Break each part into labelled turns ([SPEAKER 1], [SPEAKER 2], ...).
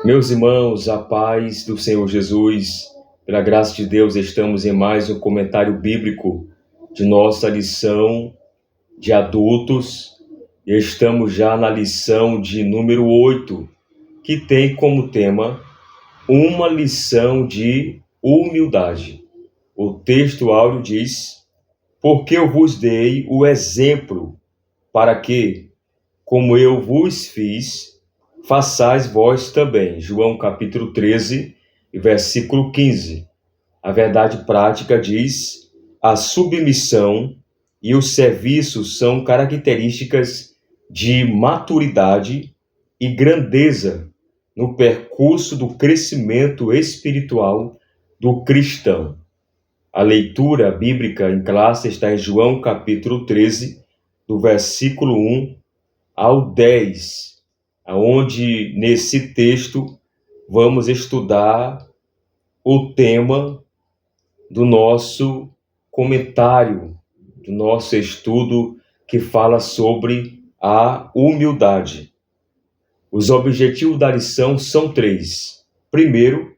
[SPEAKER 1] Meus irmãos, a paz do Senhor Jesus, pela graça de Deus, estamos em mais um comentário bíblico de nossa lição de adultos. E estamos já na lição de número 8, que tem como tema uma lição de humildade. O texto áureo diz: porque eu vos dei o exemplo para que, como eu vos fiz, façais vós também. João capítulo 13, versículo 15. A verdade prática diz: a submissão e o serviço são características de maturidade e grandeza no percurso do crescimento espiritual do cristão. A leitura bíblica em classe está em João capítulo 13, do versículo 1 ao 10, onde nesse texto vamos estudar o tema do nosso comentário, do nosso estudo que fala sobre a humildade. Os objetivos da lição são 3. Primeiro,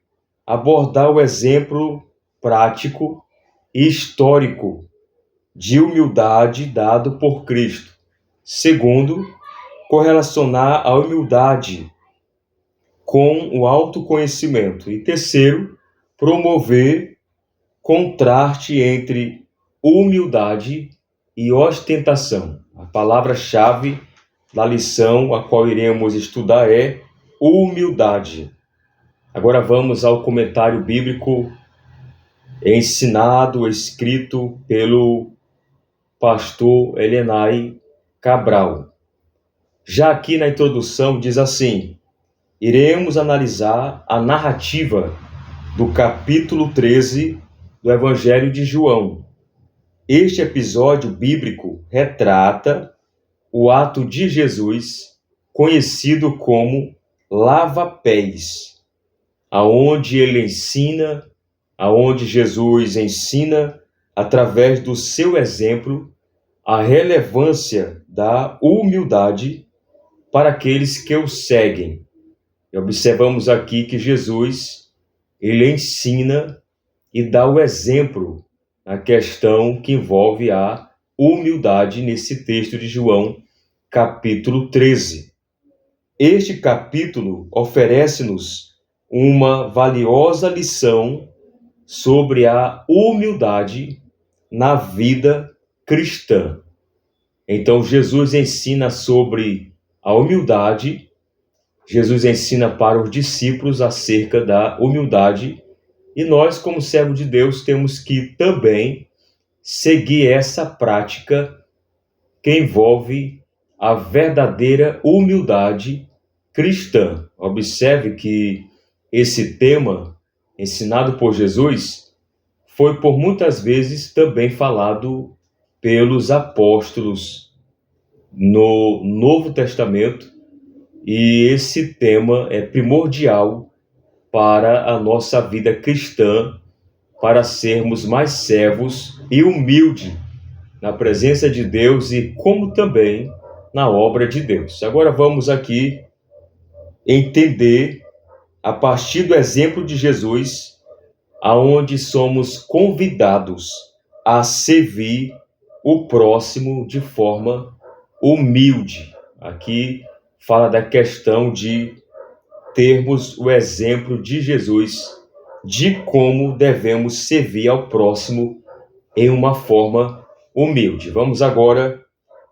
[SPEAKER 1] abordar o exemplo prático e histórico de humildade dado por Cristo. Segundo, correlacionar a humildade com o autoconhecimento. E terceiro, promover contraste entre humildade e ostentação. A palavra-chave da lição a qual iremos estudar é humildade. Agora vamos ao comentário bíblico escrito pelo pastor Helenay Cabral. Já aqui na introdução diz assim: iremos analisar a narrativa do capítulo 13 do Evangelho de João. Este episódio bíblico retrata o ato de Jesus, conhecido como lava-pés, aonde Jesus ensina, através do seu exemplo, a relevância da humildade para aqueles que o seguem. E observamos aqui que Jesus, ele ensina e dá o exemplo na questão que envolve a humildade nesse texto de João, capítulo 13. Este capítulo oferece-nos uma valiosa lição sobre a humildade na vida cristã. Então, Jesus ensina sobre a humildade. Jesus ensina para os discípulos acerca da humildade, e nós, como servo de Deus, temos que também seguir essa prática que envolve a verdadeira humildade cristã. Observe que esse tema, ensinado por Jesus, foi por muitas vezes também falado pelos apóstolos no Novo Testamento, e esse tema é primordial para a nossa vida cristã, para sermos mais servos e humildes na presença de Deus e como também na obra de Deus. Agora vamos aqui entender, a partir do exemplo de Jesus, aonde somos convidados a servir o próximo de forma humilde. Aqui fala da questão de termos o exemplo de Jesus, de como devemos servir ao próximo em uma forma humilde. Vamos agora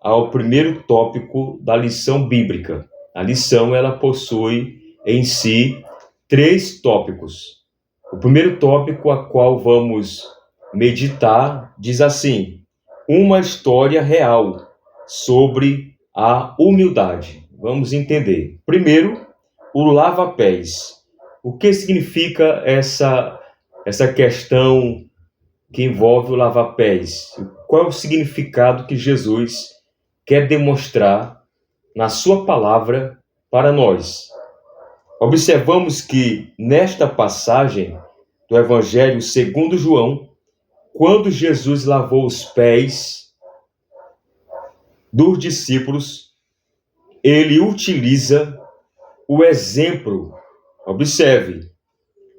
[SPEAKER 1] ao primeiro tópico da lição bíblica. A lição, ela possui em si 3 tópicos. O primeiro tópico a qual vamos meditar diz assim: uma história real sobre a humildade. Vamos entender. Primeiro, o lava-pés. O que significa essa questão que envolve o lava-pés? Qual é o significado que Jesus quer demonstrar na sua palavra para nós? Observamos que nesta passagem do Evangelho segundo João, quando Jesus lavou os pés dos discípulos, ele utiliza o exemplo Observe,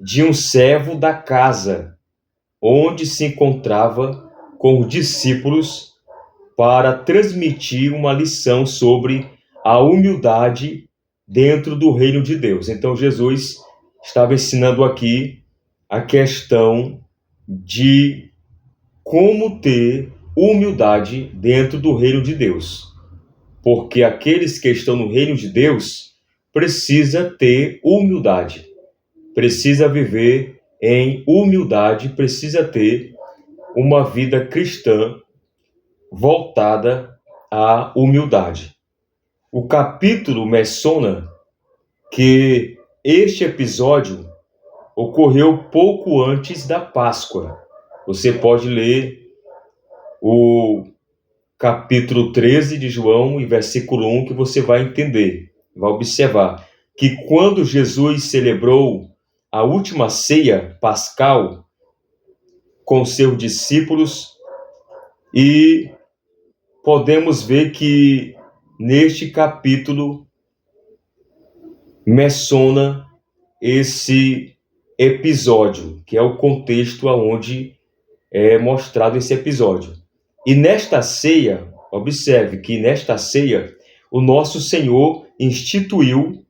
[SPEAKER 1] de um servo da casa, onde se encontrava com os discípulos para transmitir uma lição sobre a humildade dentro do reino de Deus. Então Jesus estava ensinando aqui a questão de como ter humildade dentro do reino de Deus. Porque aqueles que estão no reino de Deus precisa ter humildade, precisa viver em humildade, precisa ter uma vida cristã voltada à humildade. O capítulo menciona que este episódio ocorreu pouco antes da Páscoa. Você pode ler o capítulo 13 de João e versículo 1 que você vai entender, vai observar que quando Jesus celebrou a última ceia pascal com seus discípulos, e podemos ver que neste capítulo menciona esse episódio, que é o contexto aonde é mostrado esse episódio. E nesta ceia, observe que nesta ceia, o nosso Senhor instituiu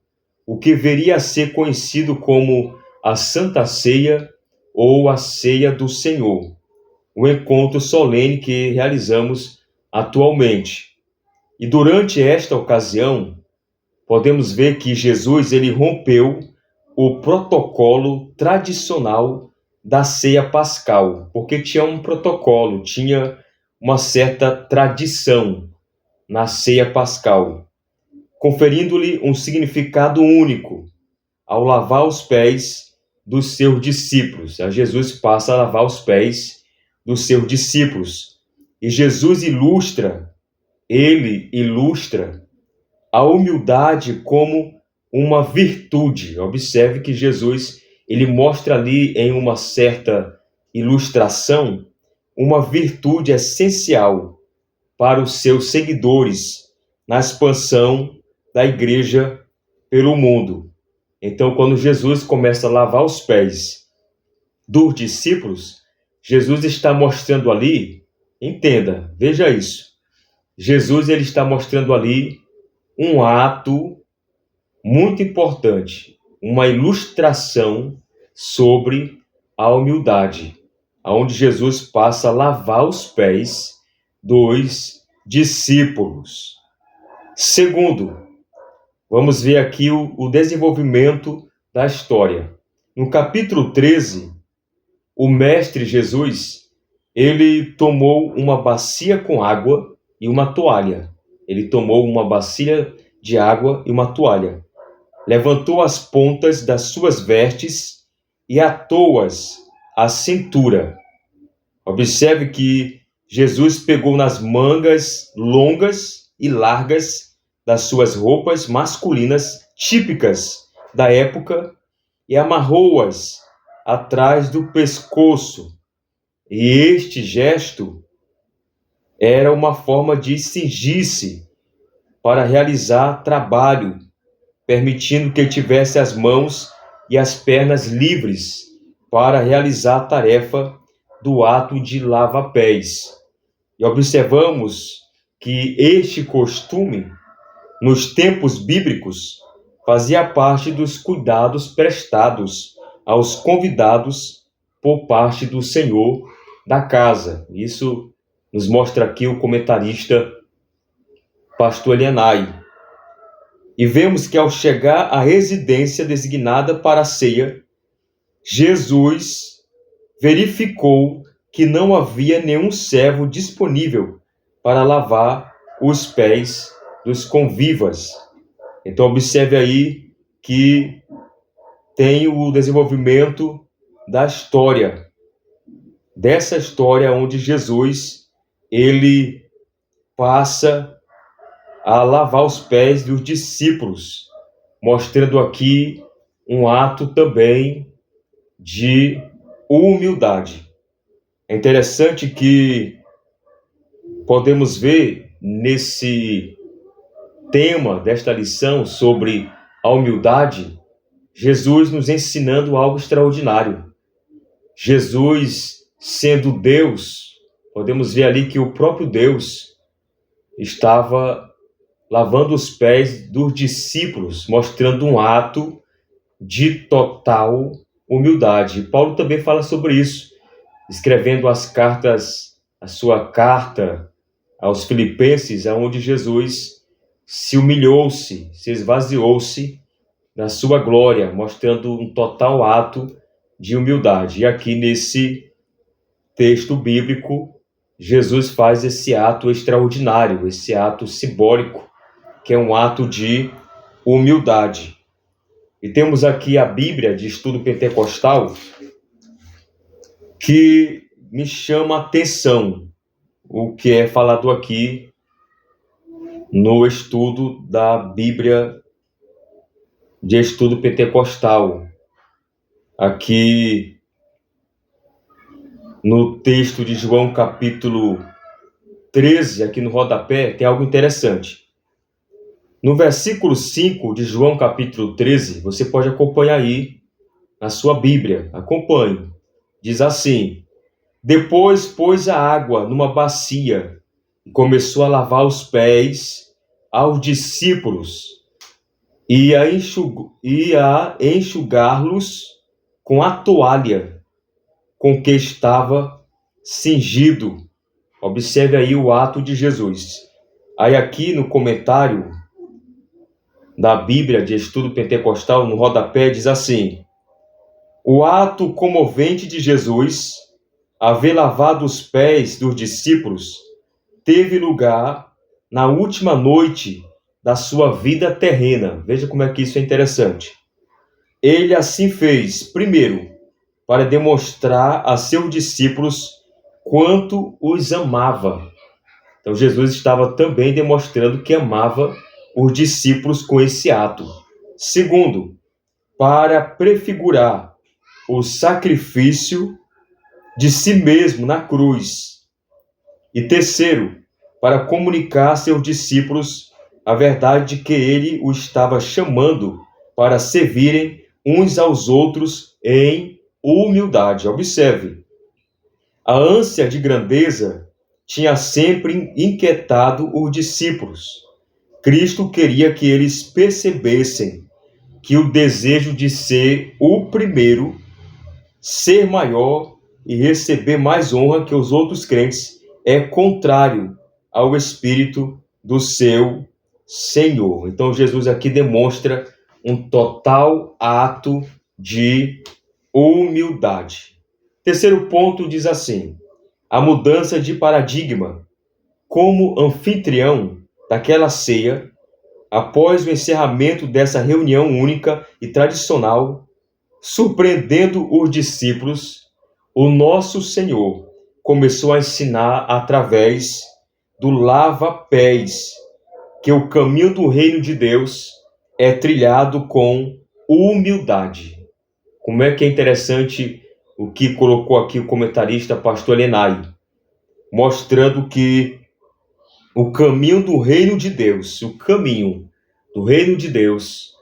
[SPEAKER 1] o que viria a ser conhecido como a Santa Ceia ou a Ceia do Senhor, o encontro solene que realizamos atualmente. E durante esta ocasião, podemos ver que Jesus ele rompeu o protocolo tradicional da ceia pascal, porque tinha um protocolo, tinha uma certa tradição na ceia pascal, conferindo-lhe um significado único ao lavar os pés dos seus discípulos. A Jesus passa a lavar os pés dos seus discípulos. E Jesus ele ilustra a humildade como uma virtude. Observe que Jesus ele mostra ali em uma certa ilustração uma virtude essencial para os seus seguidores na expansão da igreja pelo mundo. Então, quando Jesus começa a lavar os pés dos discípulos, Jesus está mostrando ali, entenda, veja isso, Jesus ele está mostrando ali um ato muito importante, uma ilustração sobre a humildade, onde Jesus passa a lavar os pés dos discípulos. Segundo, vamos ver aqui o desenvolvimento da história. No capítulo 13, o mestre Jesus, ele tomou uma bacia com água e uma toalha. Ele tomou uma bacia de água e uma toalha. Levantou as pontas das suas vestes e atou-as à cintura. Observe que Jesus pegou nas mangas longas e largas das suas roupas masculinas típicas da época e amarrou-as atrás do pescoço. E este gesto era uma forma de cingir-se para realizar trabalho, permitindo que tivesse as mãos e as pernas livres para realizar a tarefa do ato de lava-pés. E observamos que este costume, nos tempos bíblicos, fazia parte dos cuidados prestados aos convidados por parte do Senhor da casa. Isso nos mostra aqui o comentarista Pastor Elianai. E vemos que ao chegar à residência designada para a ceia, Jesus verificou que não havia nenhum servo disponível para lavar os pés dos convivas. Então observe aí que tem o desenvolvimento da história, dessa história onde Jesus ele passa a lavar os pés dos discípulos, mostrando aqui um ato também de humildade. É interessante que podemos ver nesse tema desta lição sobre a humildade, Jesus nos ensinando algo extraordinário. Jesus, sendo Deus, podemos ver ali que o próprio Deus estava lavando os pés dos discípulos, mostrando um ato de total humildade. Paulo também fala sobre isso, escrevendo a sua carta aos Filipenses, onde Jesus se humilhou-se, se esvaziou-se da sua glória, mostrando um total ato de humildade. E aqui nesse texto bíblico, Jesus faz esse ato extraordinário, esse ato simbólico, que é um ato de humildade. E temos aqui a Bíblia de Estudo Pentecostal, que me chama a atenção o que é falado aqui no estudo da Bíblia de Estudo Pentecostal. Aqui no texto de João capítulo 13, aqui no rodapé, tem algo interessante. No versículo 5 de João capítulo 13, você pode acompanhar aí na sua Bíblia. Acompanhe. Diz assim: depois pôs a água numa bacia e começou a lavar os pés aos discípulos e a enxugá-los com a toalha com que estava cingido. Observe aí o ato de Jesus. Aí aqui no comentário da Bíblia de Estudo Pentecostal, no rodapé, diz assim: o ato comovente de Jesus, haver lavado os pés dos discípulos, teve lugar na última noite da sua vida terrena. Veja como é que isso é interessante. Ele assim fez, primeiro, para demonstrar a seus discípulos quanto os amava. Então Jesus estava também demonstrando que amava os discípulos com esse ato. Segundo, para prefigurar o sacrifício de si mesmo na cruz. E terceiro, para comunicar a seus discípulos a verdade de que ele o estava chamando para servirem uns aos outros em humildade. Observe, a ânsia de grandeza tinha sempre inquietado os discípulos. Cristo queria que eles percebessem que o desejo de ser o primeiro, ser maior e receber mais honra que os outros crentes é contrário ao espírito do seu Senhor. Então Jesus aqui demonstra um total ato de humildade. Terceiro ponto diz assim: a mudança de paradigma. Como anfitrião daquela ceia, após o encerramento dessa reunião única e tradicional, surpreendendo os discípulos, o nosso Senhor começou a ensinar através do lava-pés que o caminho do reino de Deus é trilhado com humildade. Como é que é interessante o que colocou aqui o comentarista pastor Lenay, mostrando que o caminho do reino de Deus, o caminho do reino de Deus,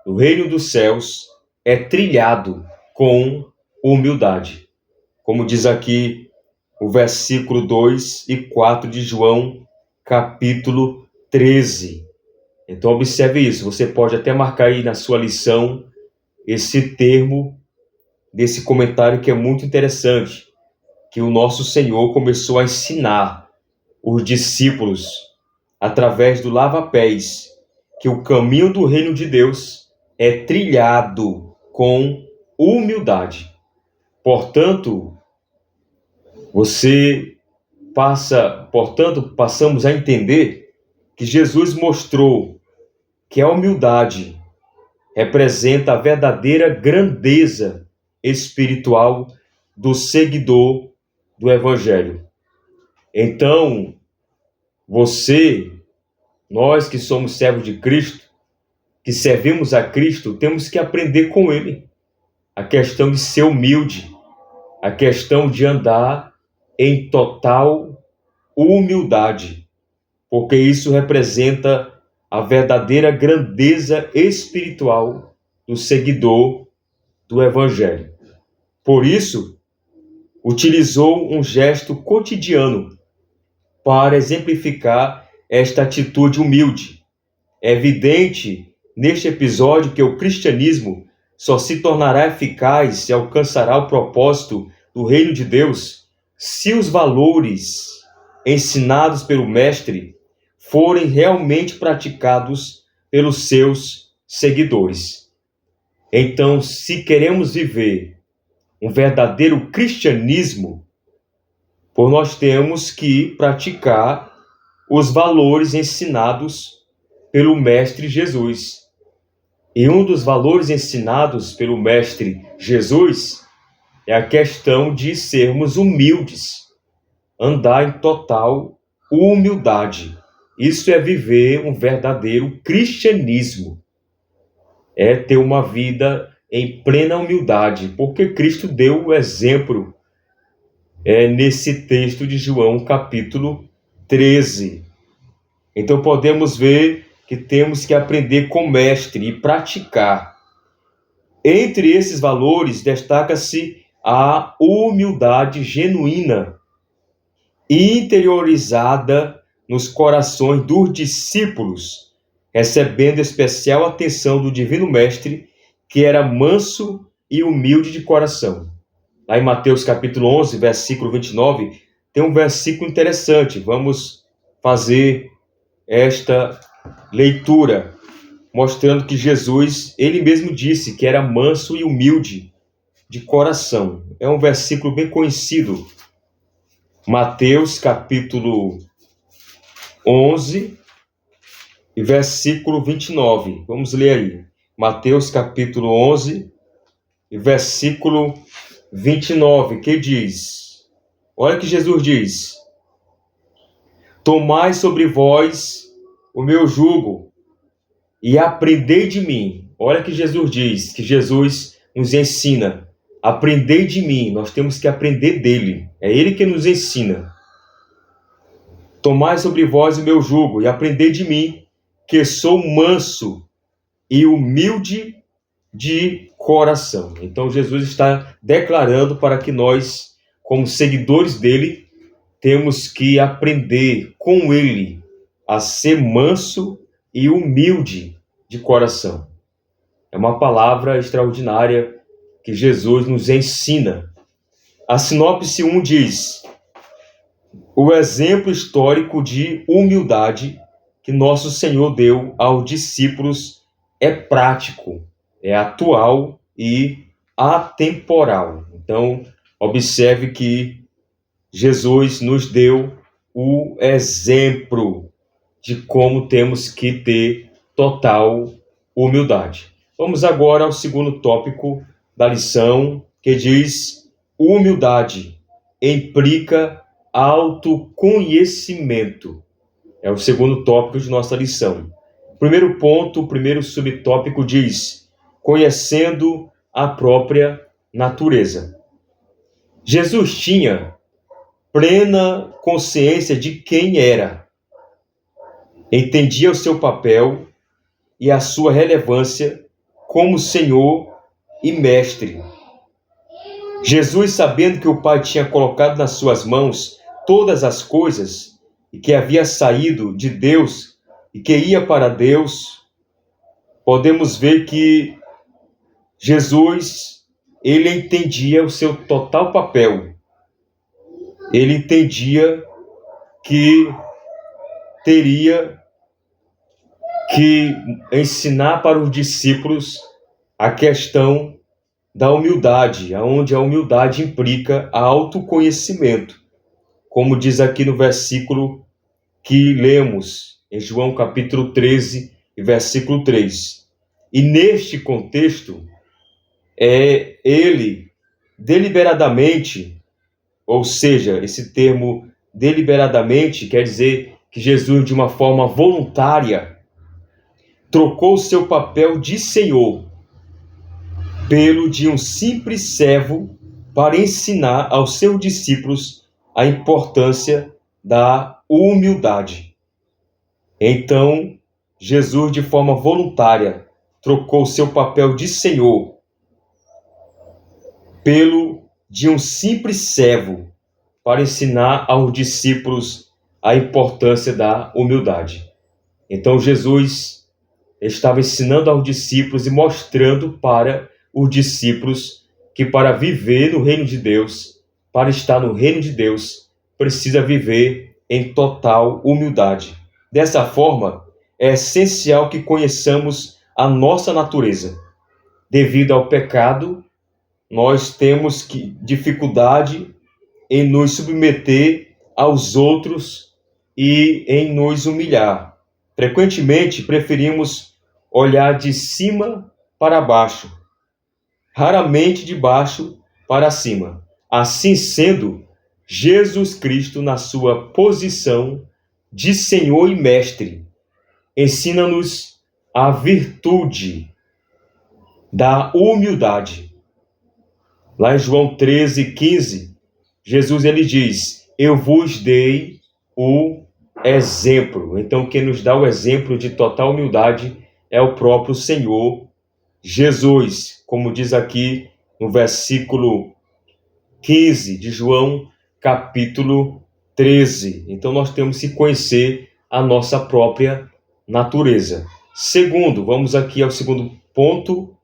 [SPEAKER 1] do reino dos céus, é trilhado com humildade. Como diz aqui o versículo 2 e 4 de João, capítulo 13. Então observe isso, você pode até marcar aí na sua lição esse termo desse comentário que é muito interessante, que o nosso Senhor começou a ensinar os discípulos através do lava-pés, que o caminho do reino de Deus é trilhado com humildade. Portanto, passamos a entender que Jesus mostrou que a humildade representa a verdadeira grandeza espiritual do seguidor do Evangelho. Então, nós que somos servos de Cristo, que servimos a Cristo, temos que aprender com Ele a questão de ser humilde, a questão de andar em total humildade, porque isso representa a verdadeira grandeza espiritual do seguidor do Evangelho. Por isso, utilizou um gesto cotidiano para exemplificar esta atitude humilde. É evidente neste episódio que o cristianismo só se tornará eficaz e alcançará o propósito do reino de Deus se os valores ensinados pelo Mestre forem realmente praticados pelos seus seguidores. Então, se queremos viver um verdadeiro cristianismo, nós temos que praticar os valores ensinados pelo Mestre Jesus. E um dos valores ensinados pelo Mestre Jesus é a questão de sermos humildes, andar em total humildade. Isso é viver um verdadeiro cristianismo. É ter uma vida em plena humildade, porque Cristo deu o exemplo nesse texto de João, capítulo 13. Então podemos ver que temos que aprender com o Mestre e praticar. Entre esses valores destaca-se a humildade genuína, interiorizada nos corações dos discípulos, recebendo especial atenção do Divino Mestre, que era manso e humilde de coração. Lá em Mateus capítulo 11, versículo 29, tem um versículo interessante. Vamos fazer esta leitura, mostrando que Jesus, ele mesmo disse que era manso e humilde de coração. É um versículo bem conhecido. Mateus capítulo 11 e versículo 29. Vamos ler aí. Mateus capítulo 11 e versículo 29, que diz: olha que Jesus diz: tomai sobre vós o meu jugo e aprendei de mim. Olha que Jesus diz, que Jesus nos ensina: aprendei de mim. Nós temos que aprender dele, é ele que nos ensina. Tomai sobre vós o meu jugo e aprendei de mim, que sou manso e humilde de coração. Então Jesus está declarando para que nós, como seguidores dele, temos que aprender com ele a ser manso e humilde de coração. É uma palavra extraordinária que Jesus nos ensina. A sinopse 1 diz: o exemplo histórico de humildade que nosso Senhor deu aos discípulos é prático, é atual e atemporal. Então, observe que Jesus nos deu o exemplo de como temos que ter total humildade. Vamos agora ao segundo tópico da lição, que diz: humildade implica autoconhecimento. É o segundo tópico de nossa lição. Primeiro ponto, o primeiro subtópico diz: conhecendo a própria natureza. Jesus tinha plena consciência de quem era, entendia o seu papel e a sua relevância como Senhor e Mestre. Jesus, sabendo que o Pai tinha colocado nas suas mãos todas as coisas e que havia saído de Deus e que ia para Deus, podemos ver que Jesus, ele entendia o seu total papel. Ele entendia que teria que ensinar para os discípulos a questão da humildade, onde a humildade implica autoconhecimento, como diz aqui no versículo que lemos em João capítulo 13, versículo 3. E neste contexto, ele deliberadamente, ou seja, esse termo deliberadamente quer dizer que Jesus, de uma forma voluntária, trocou seu papel de Senhor pelo de um simples servo para ensinar aos seus discípulos a importância da humildade. Então, Jesus, de forma voluntária, trocou seu papel de Senhor pelo de um simples servo para ensinar aos discípulos a importância da humildade. Então Jesus estava ensinando aos discípulos e mostrando para os discípulos que para viver no reino de Deus, para estar no reino de Deus, precisa viver em total humildade. Dessa forma, é essencial que conheçamos a nossa natureza. Devido ao pecado, nós temos dificuldade em nos submeter aos outros e em nos humilhar. Frequentemente, preferimos olhar de cima para baixo, raramente de baixo para cima. Assim sendo, Jesus Cristo, na sua posição de Senhor e Mestre, ensina-nos a virtude da humildade. Lá em João 13:15, Jesus ele diz: eu vos dei o exemplo. Então, quem nos dá o exemplo de total humildade é o próprio Senhor Jesus, como diz aqui no versículo 15 de João, capítulo 13. Então, nós temos que conhecer a nossa própria natureza. Segundo, vamos aqui ao segundo ponto,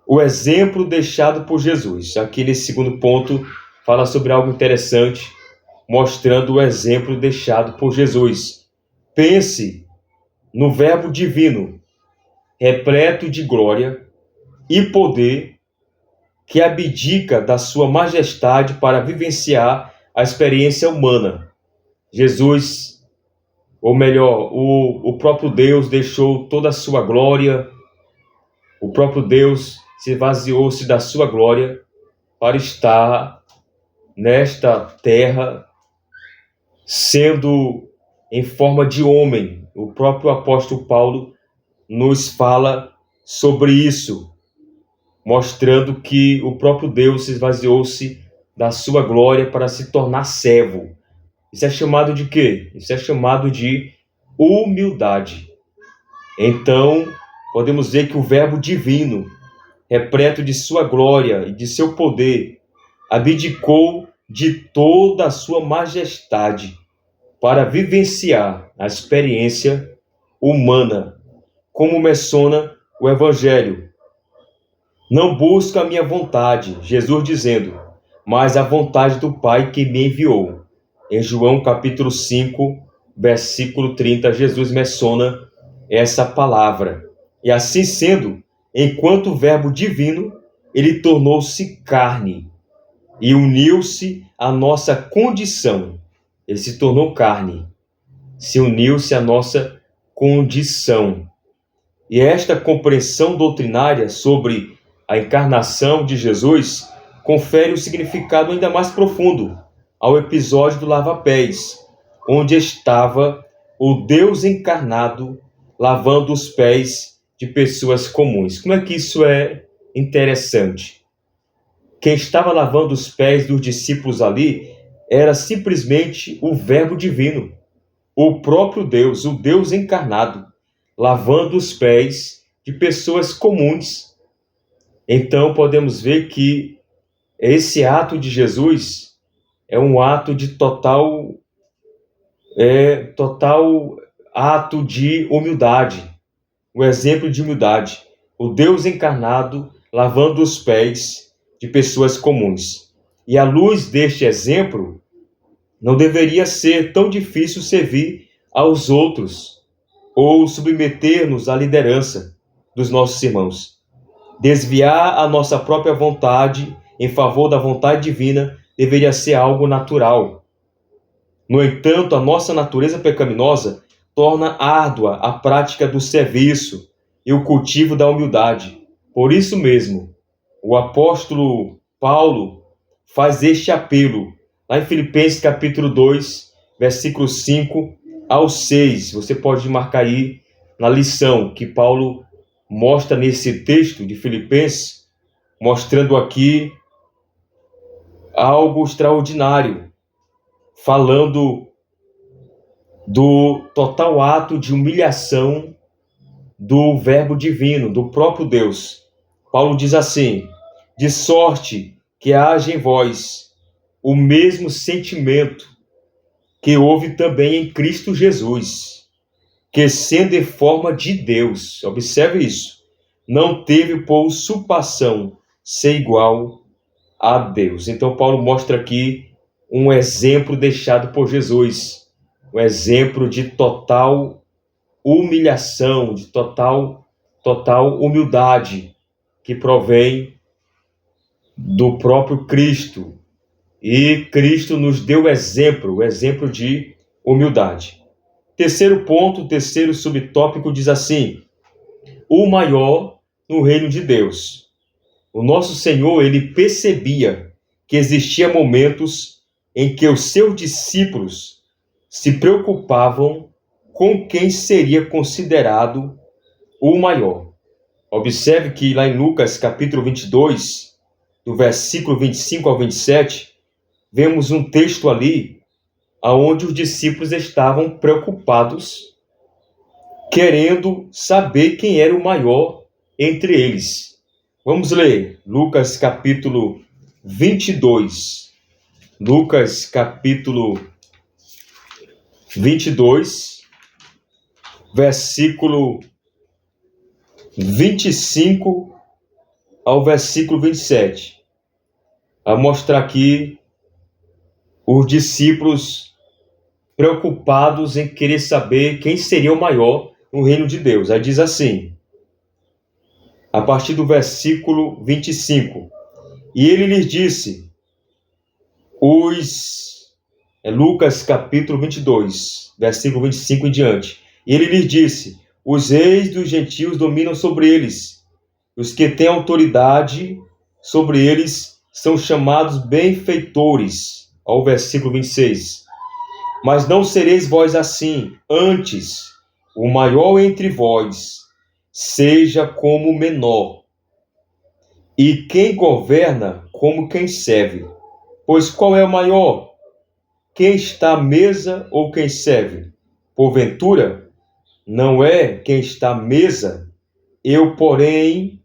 [SPEAKER 1] o exemplo deixado por Jesus. Aqui nesse segundo ponto, fala sobre algo interessante, mostrando o exemplo deixado por Jesus. Pense no Verbo divino, repleto de glória e poder, que abdica da sua majestade para vivenciar a experiência humana. Jesus, ou melhor, o próprio Deus deixou toda a sua glória, o próprio Deus se esvaziou-se da sua glória para estar nesta terra, sendo em forma de homem. O próprio apóstolo Paulo nos fala sobre isso, mostrando que o próprio Deus se esvaziou-se da sua glória para se tornar servo. Isso é chamado de quê? Isso é chamado de humildade. Então, podemos ver que o Verbo divino, repleto de sua glória e de seu poder, abdicou de toda a sua majestade para vivenciar a experiência humana, como menciona o Evangelho. Não busco a minha vontade, Jesus dizendo, mas a vontade do Pai que me enviou. Em João capítulo 5, versículo 30, Jesus menciona essa palavra. E assim sendo, enquanto o Verbo divino, ele tornou-se carne e uniu-se à nossa condição. Ele se tornou carne, se uniu-se à nossa condição. E esta compreensão doutrinária sobre a encarnação de Jesus confere um significado ainda mais profundo ao episódio do lava-pés, onde estava o Deus encarnado lavando os pés de pessoas comuns. Como é que isso é interessante? Quem estava lavando os pés dos discípulos ali era simplesmente o Verbo divino, o próprio Deus, o Deus encarnado, lavando os pés de pessoas comuns. Então podemos ver que esse ato de Jesus é um ato de total ato de humildade, um exemplo de humildade. O Deus encarnado lavando os pés de pessoas comuns. E à luz deste exemplo, não deveria ser tão difícil servir aos outros ou submeter-nos à liderança dos nossos irmãos. Desviar a nossa própria vontade em favor da vontade divina deveria ser algo natural. No entanto, a nossa natureza pecaminosa torna árdua a prática do serviço e o cultivo da humildade. Por isso mesmo, o apóstolo Paulo faz este apelo, lá em Filipenses capítulo 2, versículos 5 ao 6. Você pode marcar aí na lição que Paulo mostra nesse texto de Filipenses, mostrando aqui algo extraordinário, falando do total ato de humilhação do Verbo divino, do próprio Deus. Paulo diz assim: de sorte que haja em vós o mesmo sentimento que houve também em Cristo Jesus, que sendo em forma de Deus, observe isso, não teve por usurpação ser igual a Deus. Então Paulo mostra aqui um exemplo deixado por Jesus, um exemplo de total humilhação, de total humildade que provém do próprio Cristo. E Cristo nos deu o exemplo de humildade. Terceiro ponto, terceiro subtópico diz assim: o maior no reino de Deus. O nosso Senhor, ele percebia que existia momentos em que os seus discípulos se preocupavam com quem seria considerado o maior. Observe que lá em Lucas capítulo 22, do versículo 25 ao 27, vemos um texto ali onde os discípulos estavam preocupados, querendo saber quem era o maior entre eles. Vamos ler Lucas capítulo 22. Lucas capítulo 22, versículo 25 ao versículo 27. A mostrar aqui os discípulos preocupados em querer saber quem seria o maior no reino de Deus. Aí diz assim, a partir do versículo 25. E ele lhes disse, Lucas capítulo 22, versículo 25 em diante. E ele lhes disse, os reis dos gentios dominam sobre eles. Os que têm autoridade sobre eles são chamados benfeitores. Ao versículo 26. Mas não sereis vós assim, antes, o maior entre vós seja como o menor, e quem governa como quem serve. Pois qual é o maior? Quem está à mesa ou quem serve? Porventura, não é quem está à mesa? Eu, porém,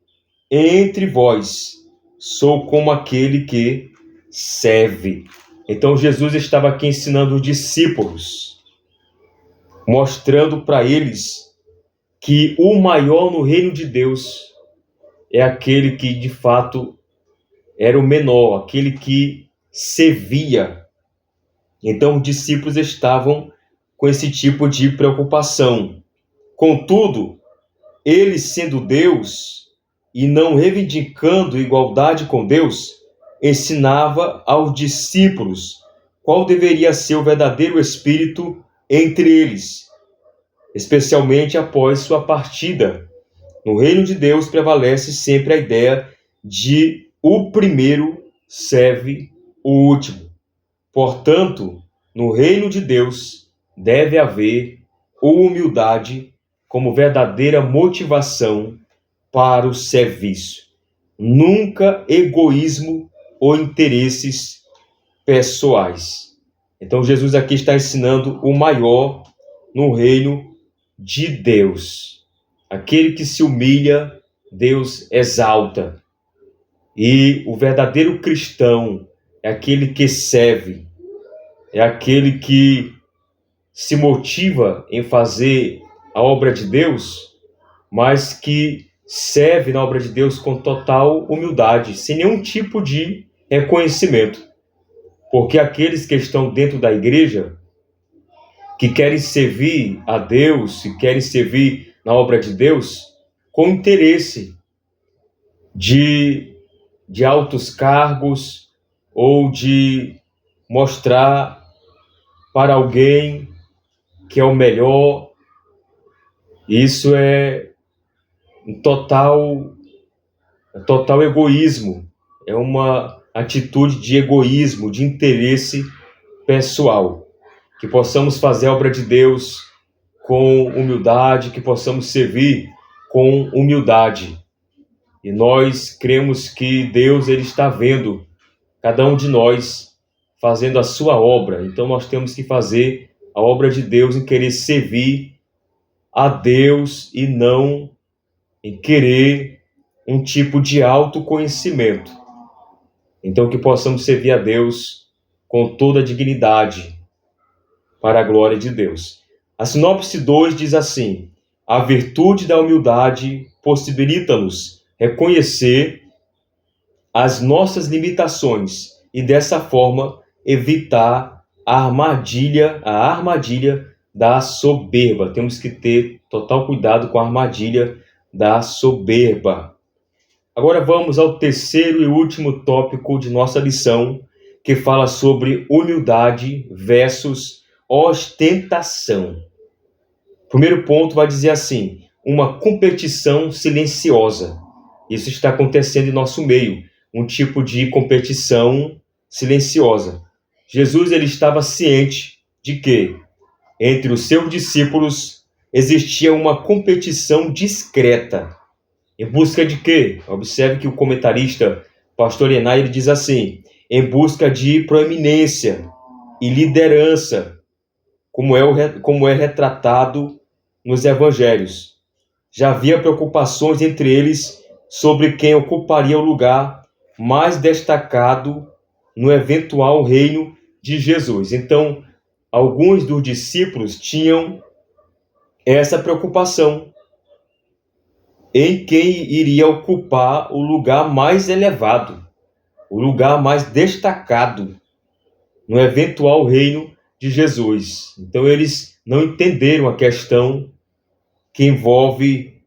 [SPEAKER 1] entre vós, sou como aquele que serve. Então Jesus estava aqui ensinando os discípulos, mostrando para eles que o maior no reino de Deus é aquele que de fato era o menor, aquele que servia. Então os discípulos estavam com esse tipo de preocupação. Contudo, ele sendo Deus e não reivindicando igualdade com Deus, ensinava aos discípulos qual deveria ser o verdadeiro espírito entre eles, especialmente após sua partida. No reino de Deus prevalece sempre a ideia de o primeiro serve o último. Portanto, no reino de Deus deve haver humildade como verdadeira motivação para o serviço. Nunca egoísmo ou interesses pessoais. Então Jesus aqui está ensinando o maior no reino de Deus. Aquele que se humilha, Deus exalta. E o verdadeiro cristão é aquele que serve, é aquele que se motiva em fazer a obra de Deus, mas que serve na obra de Deus com total humildade, sem nenhum tipo de reconhecimento. Porque aqueles que estão dentro da igreja, que querem servir a Deus, que querem servir na obra de Deus, com interesse de altos cargos ou de mostrar para alguém que é o melhor, isso é um total egoísmo, é uma atitude de egoísmo, de interesse pessoal. Que possamos fazer a obra de Deus com humildade, que possamos servir com humildade. E nós cremos que Deus ele está vendo cada um de nós fazendo a sua obra. Então nós temos que fazer a obra de Deus em querer servir a Deus e não em querer um tipo de autoconhecimento. Então, que possamos servir a Deus com toda a dignidade para a glória de Deus. A sinopse 2 diz assim: a virtude da humildade possibilita-nos reconhecer as nossas limitações e, dessa forma, evitar a armadilha da soberba. Temos que ter total cuidado com a armadilha da soberba. Agora vamos ao terceiro e último tópico de nossa lição, que fala sobre humildade versus ostentação. O primeiro ponto vai dizer assim: uma competição silenciosa. Isso está acontecendo em nosso meio, um tipo de competição silenciosa. Jesus ele estava ciente de que entre os seus discípulos existia uma competição discreta. Em busca de quê? Observe que o comentarista Pastor Enay ele diz assim: em busca de proeminência e liderança, como é retratado nos evangelhos. Já havia preocupações entre eles sobre quem ocuparia o lugar mais destacado no eventual reino de Jesus. Então, alguns dos discípulos tinham essa preocupação em quem iria ocupar o lugar mais elevado, o lugar mais destacado no eventual reino de Jesus. Então, eles não entenderam a questão que envolve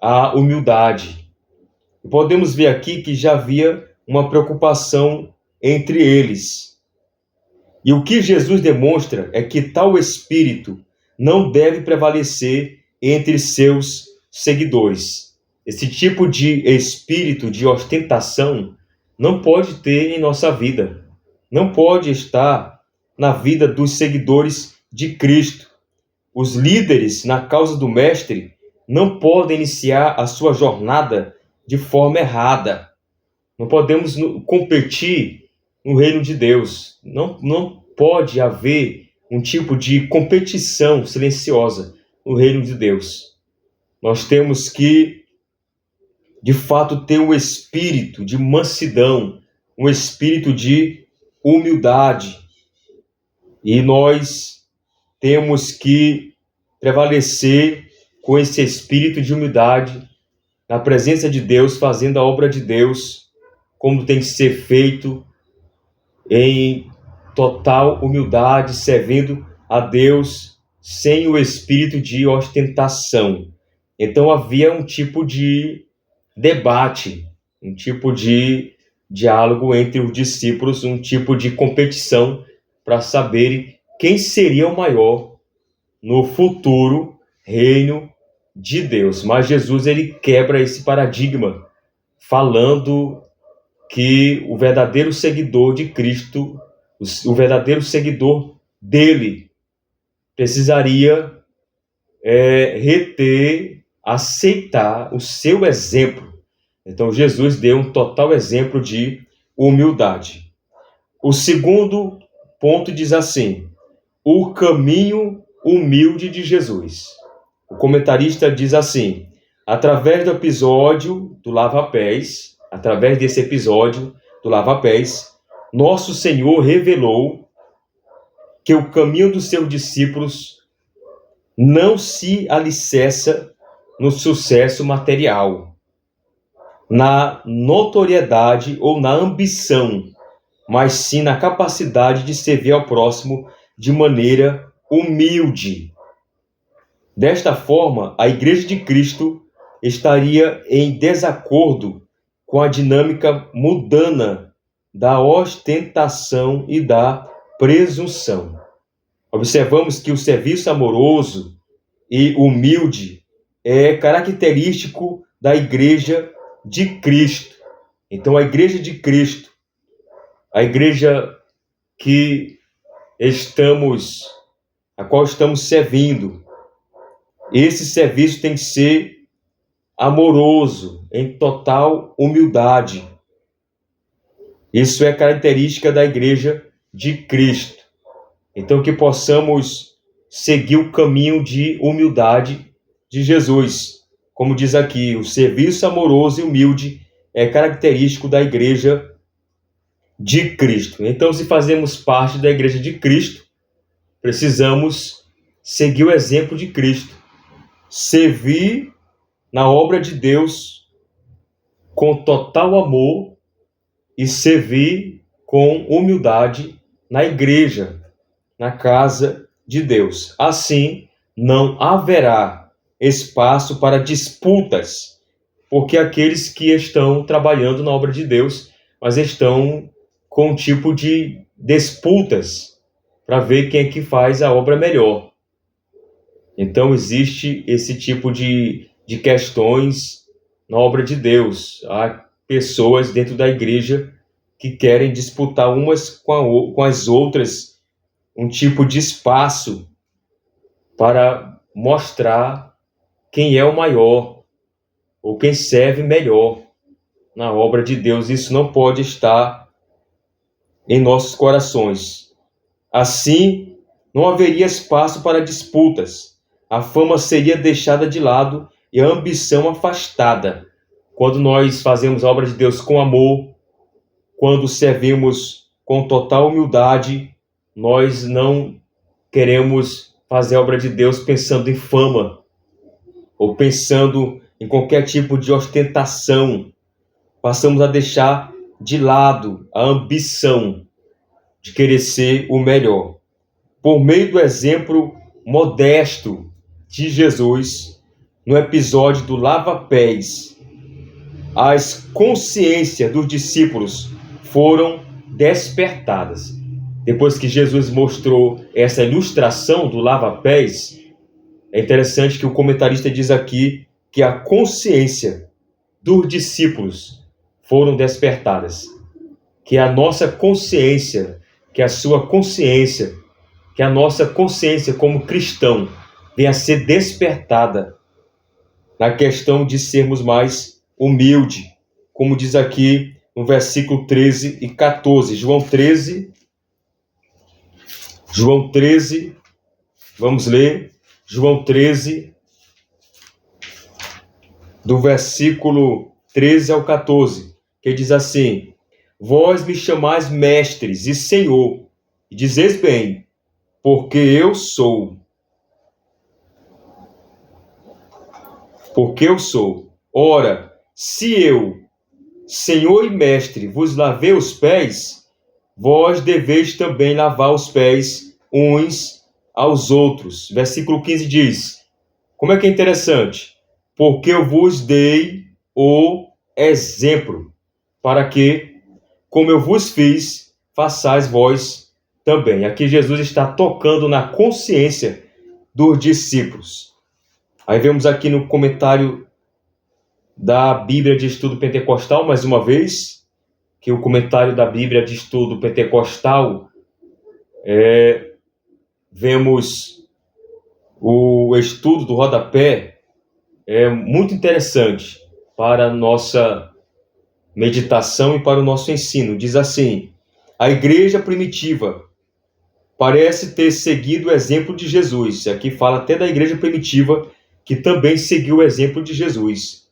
[SPEAKER 1] a humildade. E podemos ver aqui que já havia uma preocupação entre eles. E o que Jesus demonstra é que tal espírito não deve prevalecer entre seus seguidores. Esse tipo de espírito de ostentação não pode ter em nossa vida. Não pode estar na vida dos seguidores de Cristo. Os líderes na causa do Mestre não podem iniciar a sua jornada de forma errada. Não podemos competir no reino de Deus. Não pode haver um tipo de competição silenciosa no reino de Deus. Nós temos que, de fato, ter um espírito de mansidão, um espírito de humildade. E nós temos que prevalecer com esse espírito de humildade na presença de Deus, fazendo a obra de Deus como tem que ser feito, em total humildade, servindo a Deus sem o espírito de ostentação. Então havia um tipo de debate, um tipo de diálogo entre os discípulos, um tipo de competição para saberem quem seria o maior no futuro reino de Deus. Mas Jesus ele quebra esse paradigma, falando que o verdadeiro seguidor de Cristo, o verdadeiro seguidor dele, precisaria reter, aceitar o seu exemplo. Então Jesus deu um total exemplo de humildade. O segundo ponto diz assim: o caminho humilde de Jesus. O comentarista diz assim: através do episódio do lava-pés, através desse episódio do lava-pés, nosso Senhor revelou que o caminho dos seus discípulos não se alicerça no sucesso material, na notoriedade ou na ambição, mas sim na capacidade de servir ao próximo de maneira humilde. Desta forma, a Igreja de Cristo estaria em desacordo com a dinâmica mundana da ostentação e da presunção. Observamos que o serviço amoroso e humilde é característico da Igreja de Cristo. Então, a Igreja de Cristo, a igreja a qual estamos servindo, esse serviço tem que ser amoroso, em total humildade. Isso é característica da Igreja de Cristo. Então, que possamos seguir o caminho de humildade de Jesus. Como diz aqui, o serviço amoroso e humilde é característico da igreja de Cristo. Então, se fazemos parte da igreja de Cristo, precisamos seguir o exemplo de Cristo, servir na obra de Deus com total amor e servir com humildade na igreja, na casa de Deus. Assim, não haverá espaço para disputas, porque aqueles que estão trabalhando na obra de Deus, mas estão com um tipo de disputas para ver quem é que faz a obra melhor. Então, existe esse tipo de questões na obra de Deus. Há pessoas dentro da igreja que querem disputar umas com as outras um tipo de espaço para mostrar quem é o maior ou quem serve melhor na obra de Deus. Isso não pode estar em nossos corações. Assim, não haveria espaço para disputas. A fama seria deixada de lado e a ambição afastada. Quando nós fazemos a obra de Deus com amor, quando servimos com total humildade, nós não queremos fazer a obra de Deus pensando em fama ou pensando em qualquer tipo de ostentação. Passamos a deixar de lado a ambição de querer ser o melhor. Por meio do exemplo modesto de Jesus, no episódio do lava-pés, as consciências dos discípulos foram despertadas. Depois que Jesus mostrou essa ilustração do lava-pés, é interessante que o comentarista diz aqui que a consciência dos discípulos foram despertadas. Que a nossa consciência, que a sua consciência, que a nossa consciência como cristão venha a ser despertada na questão de sermos mais humildes, como diz aqui no versículo 13 e 14. João 13, vamos ler, João 13, do versículo 13 ao 14, que diz assim: Vós me chamais mestres e Senhor, e dizeis bem, porque eu sou. Porque eu sou. Ora, se eu, Senhor e Mestre, vos lavei os pés, vós deveis também lavar os pés uns aos outros. Versículo 15 diz, como é que é interessante? Porque eu vos dei o exemplo, para que, como eu vos fiz, façais vós também. Aqui Jesus está tocando na consciência dos discípulos. Aí vemos aqui no comentário da Bíblia de Estudo Pentecostal, mais uma vez, que o comentário da Bíblia de Estudo Pentecostal, vemos o estudo do rodapé, é muito interessante para a nossa meditação e para o nosso ensino. Diz assim: a igreja primitiva parece ter seguido o exemplo de Jesus. Aqui fala até da igreja primitiva, que também seguiu o exemplo de Jesus,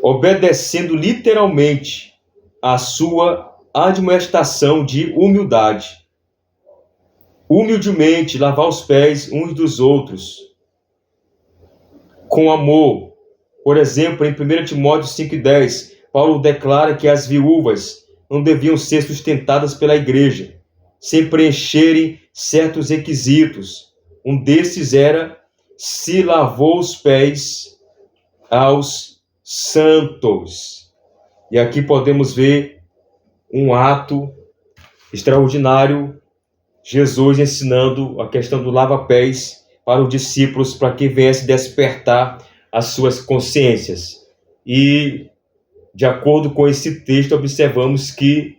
[SPEAKER 1] obedecendo literalmente a sua admoestação de humildade. Humildemente lavar os pés uns dos outros, com amor. Por exemplo, em 1 Timóteo 5,10, Paulo declara que as viúvas não deviam ser sustentadas pela igreja, sem preencherem certos requisitos. Um desses era: se lavou os pés aos santos. E aqui podemos ver um ato extraordinário, Jesus ensinando a questão do lava-pés para os discípulos, para que viesse despertar as suas consciências. E, de acordo com esse texto, observamos que,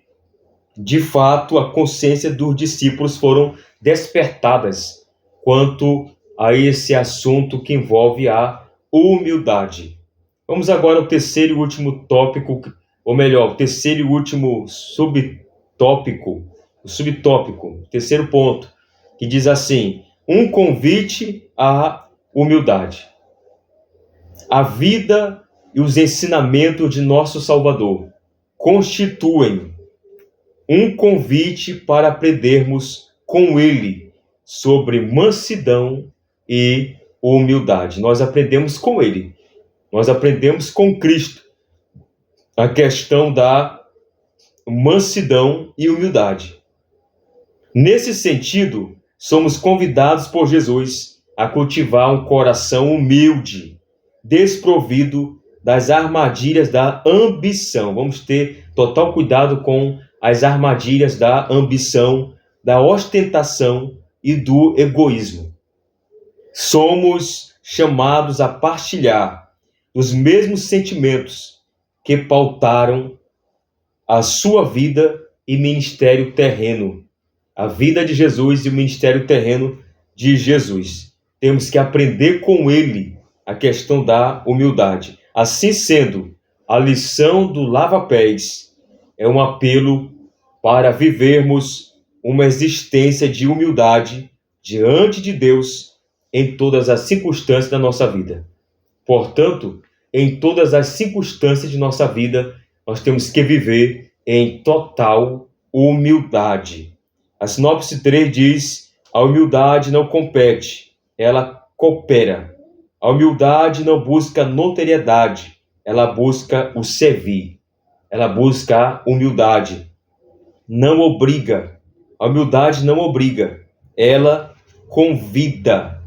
[SPEAKER 1] de fato, a consciência dos discípulos foram despertadas quanto a esse assunto que envolve a humildade. Vamos agora ao terceiro e último tópico, ou melhor, o terceiro e último subtópico, o terceiro ponto, que diz assim: um convite à humildade. A vida e os ensinamentos de nosso Salvador constituem um convite para aprendermos com Ele sobre mansidão e humildade. Nós aprendemos com Ele, nós aprendemos com Cristo a questão da mansidão e humildade. Nesse sentido, somos convidados por Jesus a cultivar um coração humilde, desprovido das armadilhas da ambição. Vamos ter total cuidado com as armadilhas da ambição, da ostentação e do egoísmo. Somos chamados a partilhar os mesmos sentimentos que pautaram a sua vida e ministério terreno. A vida de Jesus e o ministério terreno de Jesus. Temos que aprender com Ele a questão da humildade. Assim sendo, a lição do lava-pés é um apelo para vivermos uma existência de humildade diante de Deus em todas as circunstâncias da nossa vida. Portanto, em todas as circunstâncias de nossa vida, nós temos que viver em total humildade. A sinopse 3 diz: a humildade não compete, ela coopera. A humildade não busca notoriedade, ela busca o servir. Ela busca a humildade. Não obriga. A humildade não obriga, ela convida.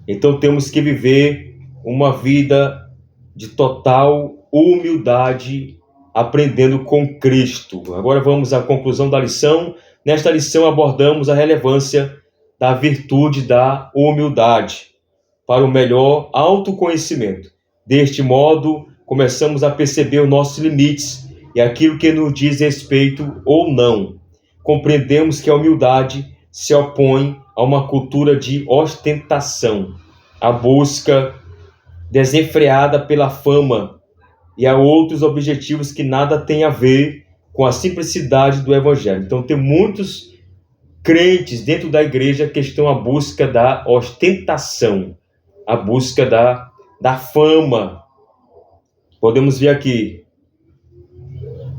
[SPEAKER 1] Então temos que viver uma vida de total humildade, aprendendo com Cristo. Agora vamos à conclusão da lição. Nesta lição abordamos a relevância da virtude da humildade para o melhor autoconhecimento. Deste modo, começamos a perceber os nossos limites e aquilo que nos diz respeito ou não. Compreendemos que a humildade se opõe a uma cultura de ostentação, a busca desenfreada pela fama e a outros objetivos que nada têm a ver com a simplicidade do Evangelho. Então, tem muitos crentes dentro da igreja que estão à busca da ostentação, à busca da fama. Podemos ver aqui.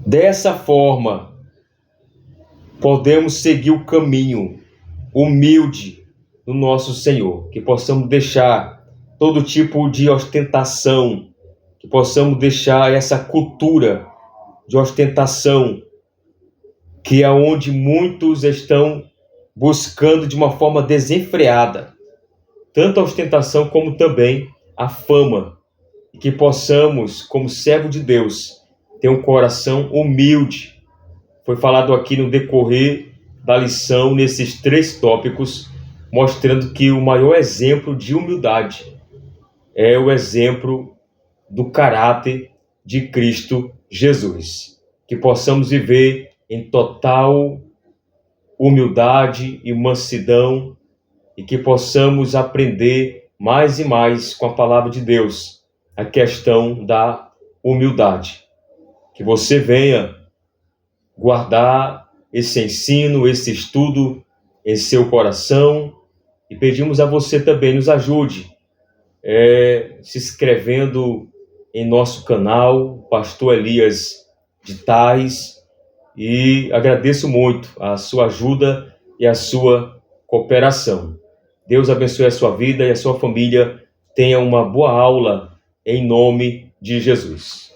[SPEAKER 1] Dessa forma, podemos seguir o caminho humilde do nosso Senhor, que possamos deixar todo tipo de ostentação, que possamos deixar essa cultura de ostentação, que é onde muitos estão buscando de uma forma desenfreada, tanto a ostentação como também a fama, e que possamos, como servo de Deus, ter um coração humilde. Foi falado aqui no decorrer da lição, nesses 3 tópicos, mostrando que o maior exemplo de humildade é o exemplo do caráter de Cristo Jesus. Que possamos viver em total humildade e mansidão e que possamos aprender mais e mais com a palavra de Deus a questão da humildade. Que você venha guardar esse ensino, esse estudo em seu coração e pedimos a você também nos ajude se inscrevendo em nosso canal, Pastor Elias de Tais, e agradeço muito a sua ajuda e a sua cooperação. Deus abençoe a sua vida e a sua família. Tenha uma boa aula em nome de Jesus.